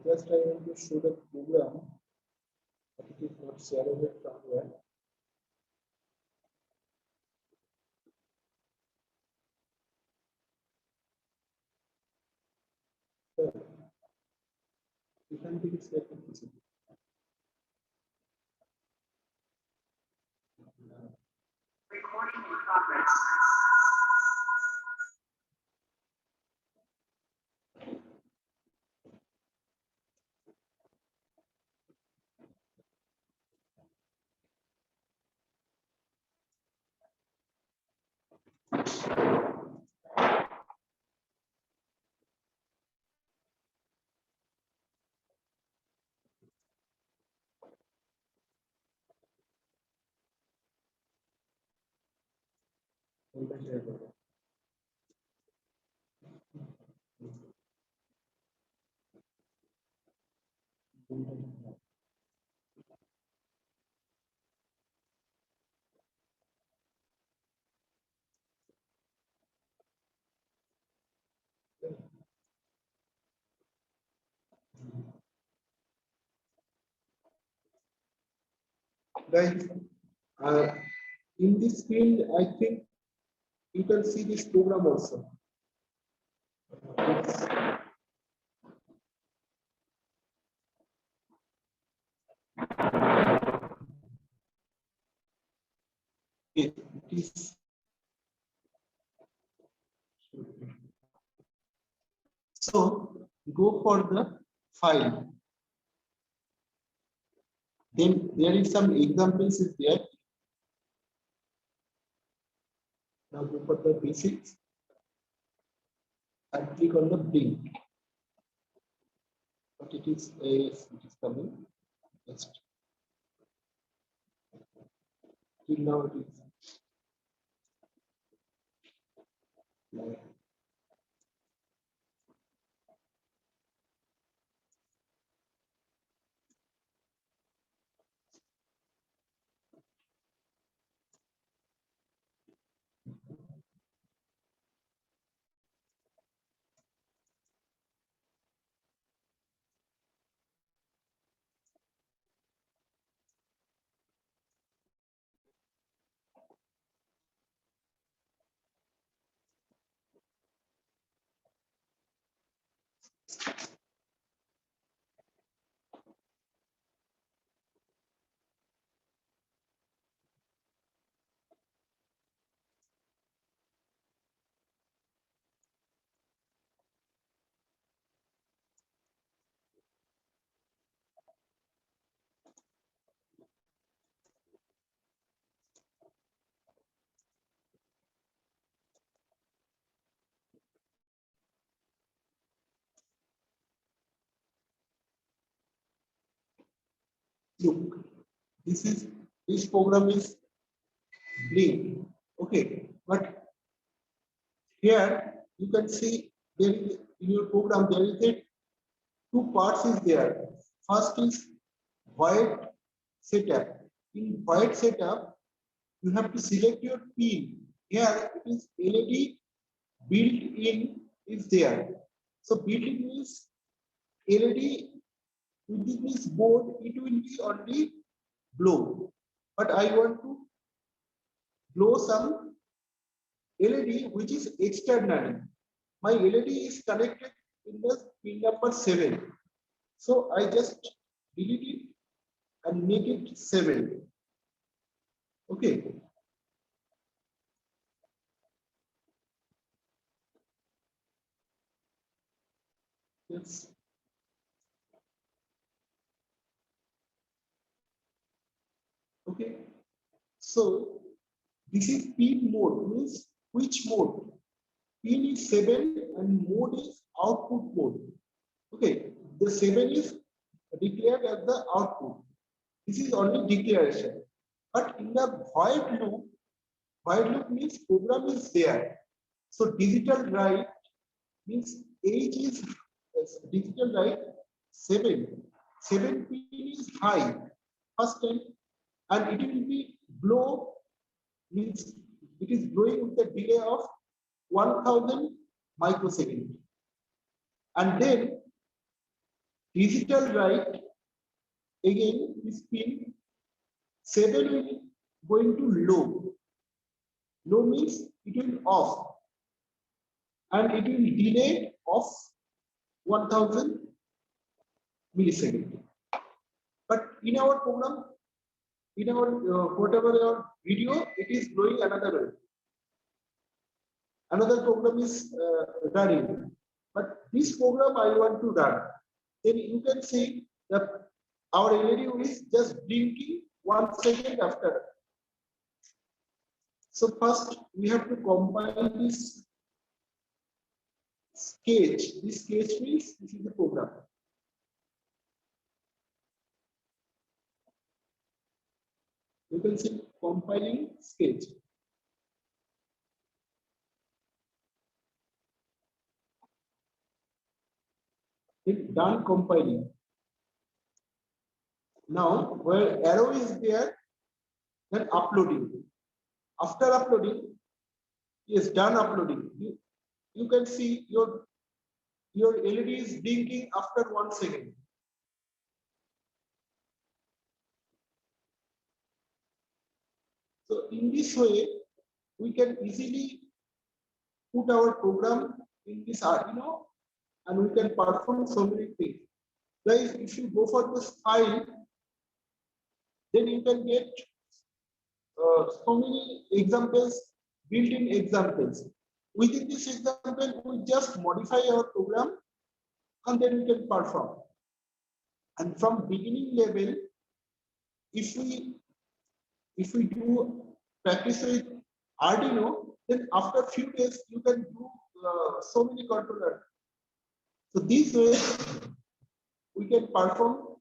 Just I want to show the program, but it is not shareable somewhere. So, you can take it step by step. Recording in progress. Guys, in this field, I think you can see this program also. It is so go for the file. Then there is some examples is there. Now go for the basics and click on the blink. But it is coming. Just till now it is. Look, this program is blink. Okay, but here you can see there is in your program there is a two parts is there. First is void setup. In void setup, you have to select your pin. Here it is LED built in is there. So built in means LED with this board, it will be only blow. But I want to blow some LED which is external. My LED is connected in the pin number 7. So I just delete it and make it 7. Okay. Yes. Okay. So this is pin mode, means which mode? Pin is 7 and mode is output mode. Okay, the 7 is declared as the output. This is only declaration. But in the void loop means program is there. So digital write means age is digital write 7. 7 pin is high first time, and it will be blow means it is blowing with a delay of 1000 microsecond. And then digital write again is pin 7 will going to low. Low means it will off and it will delay of 1000 millisecond. But in our program, in our whatever our video, it is blowing another way. Another program is running, but this program I want to run. Then you can see that our LED is just blinking 1 second after. So first we have to compile this sketch. This sketch means this is the program. You can see compiling sketch. It's done compiling. Now, where arrow is there, then uploading. After uploading, is done uploading. You can see your LED is blinking after 1 second. So in this way, we can easily put our program in this Arduino and we can perform so many things. Guys, if you go for this file, then you can get so many examples, built-in examples. Within this example, we just modify our program and then we can perform. And from beginning level, if we do practice with Arduino, then after few days you can do so many controllers. So this way we can perform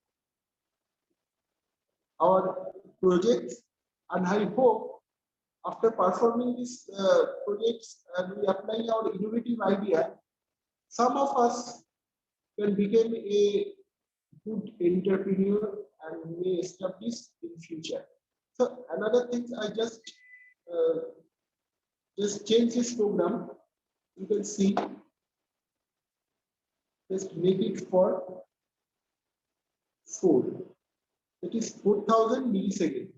our projects, and I hope after performing these projects and we applying our innovative idea, some of us can become a good entrepreneur and may establish in future. So another thing I just change this program. You can see, just make it for 4. That is 4000 milliseconds.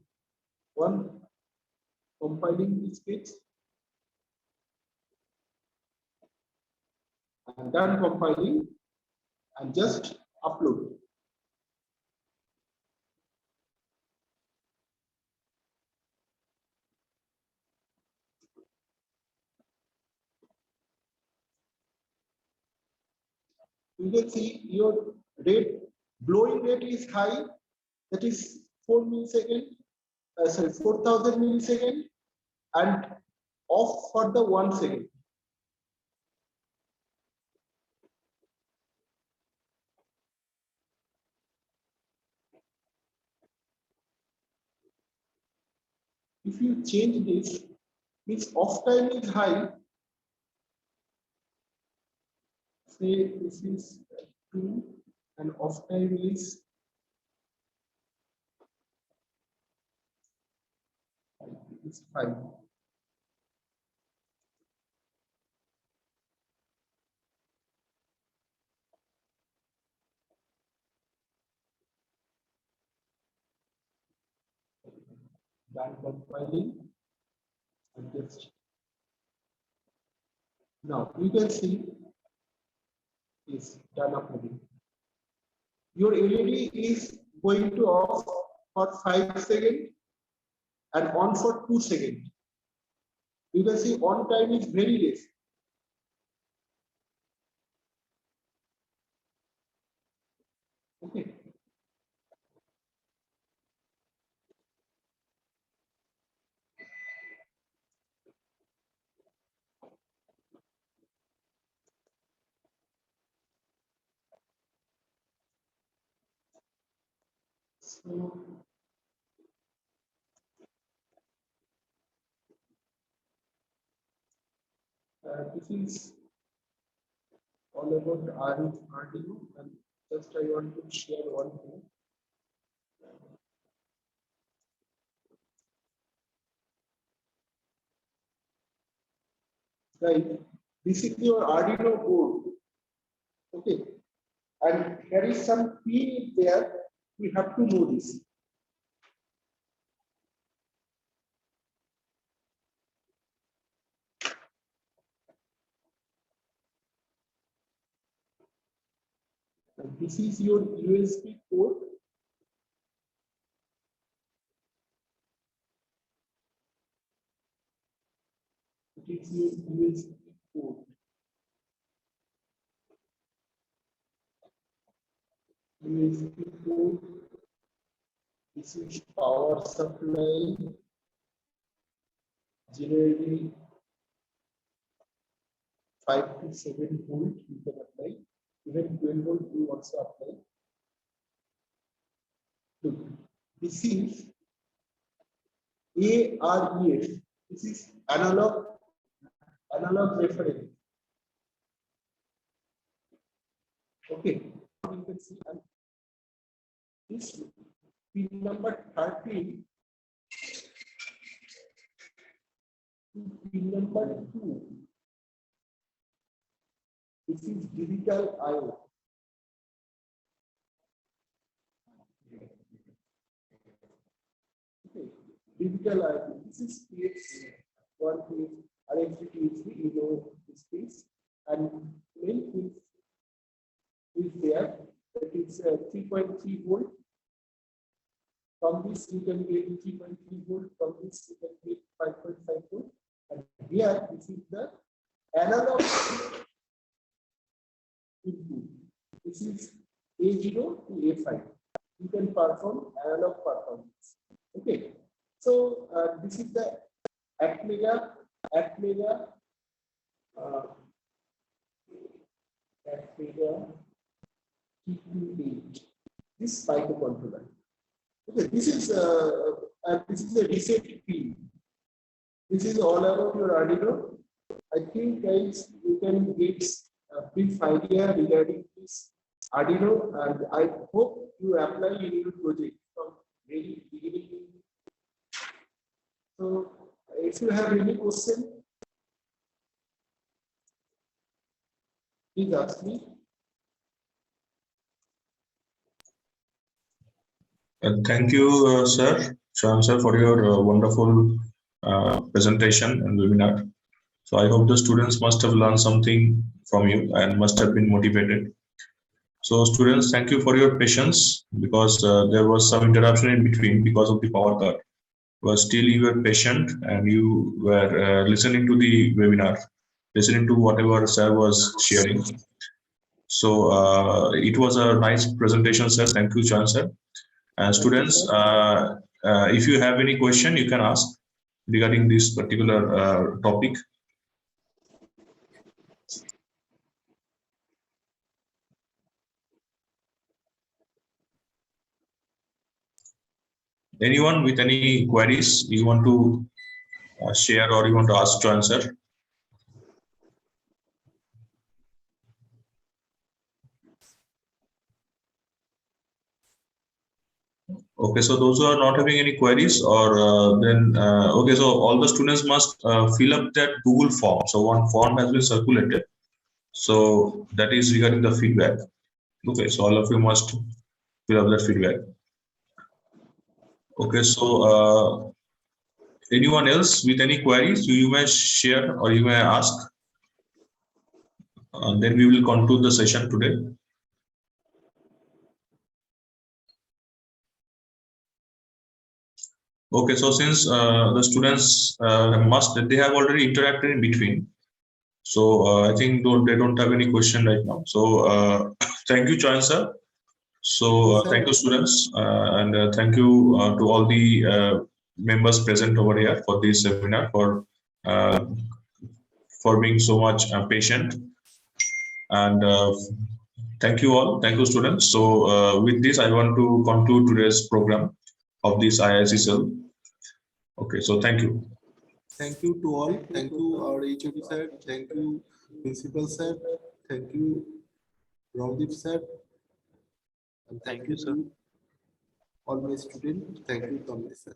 One compiling this page and done compiling and just upload. You can see your rate, blowing rate is high, that is 4 milliseconds, 4000 milliseconds, and off for the 1 second. If you change this, means off time is high. Say this is 2 and off time is 5. Done compiling and just now you can see is done uploading. Your LED is going to off for 5 seconds and on for 2 seconds. You can see on time is very less. Okay. So this is all about Arduino, and just I want to share one thing. Right, this is your Arduino board. Okay, and there is some pin there. We have to know this. And this is your USB port. It is your USB port. USB port. This is power supply. Generally 5 to 7 volt you can apply. Even 12 volt you also apply. Look, this is AREF. This is analog reference. Okay, you can see this pin number 13 to pin number 2. This is digital I/O. Okay. digital ID. This is PhD 1 page, RHD PhD, you know this piece. And main thing is there that is 3.3 volt. From this you can get 3.3 volt, from this you can get 5.5 volt. And here this is the analog input. This is A0 to A5. You can perform analog performance. Okay. So this is the ATmega T28. This microcontroller. Okay, this is a reset pin. This is all about your Arduino. I think guys you can get a brief idea regarding this Arduino, and I hope you apply in your project from very beginning. So if you have any question, please ask me. Thank you, sir, Shyam sir, for your wonderful presentation and webinar. So I hope the students must have learned something from you and must have been motivated. So students, thank you for your patience, because there was some interruption in between because of the power cut. But still you were patient and you were listening to the webinar, listening to whatever sir was sharing. So it was a nice presentation, sir. Thank you, Chan sir. Students, if you have any question, you can ask regarding this particular topic. Anyone with any queries you want to share or you want to ask to answer? Okay, so those who are not having any queries, or okay, so all the students must fill up that Google form. So one form has been circulated. So that is regarding the feedback. Okay, so all of you must fill up that feedback. Okay, so anyone else with any queries, you may share or you may ask. Then we will conclude the session today. Okay, so since the students they have already interacted in between. So I think they don't have any question right now. So thank you, Chan sir. So thank you, students, and thank you to all the members present over here for this seminar, for being so much patient. And thank you all. Thank you, students. So with this, I want to conclude today's program of this IISc cell. Okay, so thank you. Thank you to all. Thank you, our HOD sir. Thank you, principal sir. Thank you, Ravdeep sir. And thank you, sir. All my students. Thank you, Tommy sir.